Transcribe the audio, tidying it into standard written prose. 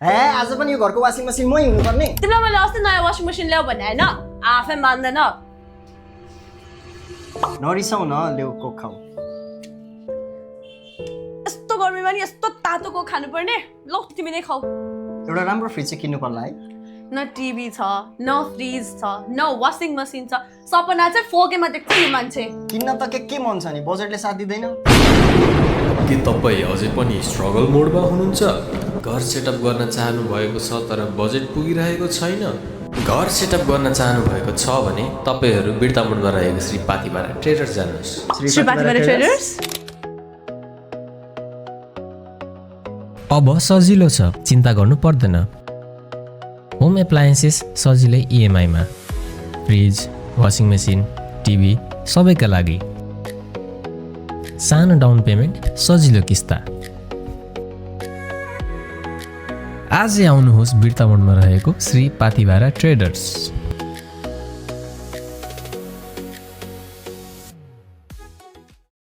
हे आज पनि यो घरको वासिङ मसिन मै हुनुपर्ने? तिमीलाई मैले अस्ति नयाँ वासिङ मसिन ल्याऊ भने हैन आफै मान्दैन। नरिसाउ न, ल्याउ कोक खाऊ। यस्तो गर्मीमा नि यस्तो तातो कोक खानुपर्ने? ल तिमी नै खाऊ। एउटा राम्रो फ्रिज चाहिँ किन्नु पर्ला है। न टिभी छ, न फ्रिज छ, न वासिङ मसिन छ। सपना चाहिँ फोकेमा देख्छ नि मान्छे। किन्न त के मन छ नि, बजेटले साथ दिँदैन। के तपाईँ अझै पनि स्ट्रगल मोडमा हुनुहुन्छ? घर सेटअप गर्न चाहनु भएको छ तर बजेट पुगिरहेको छैन? घर सेटअप गर्न चाहनु भएको छ भने तपाईँहरू बिर्तामोडमा रहेको श्री पाथिबारा ट्रेडर्स जानुहोस्। श्री पाथिबारा ट्रेडर्स। अब सजिलो छ, चिन्ता गर्नु पर्दैन। होम एप्लायन्सेस सजिलै इएमआईमा, फ्रिज, वासिङ मेसिन, टिभी सबैका लागि सानो डाउन पेमेन्ट, सजिलो किस्ता। आजै आउनुहोस् बिर्तामोडमा रहेको श्री पाथिबारा ट्रेडर्स।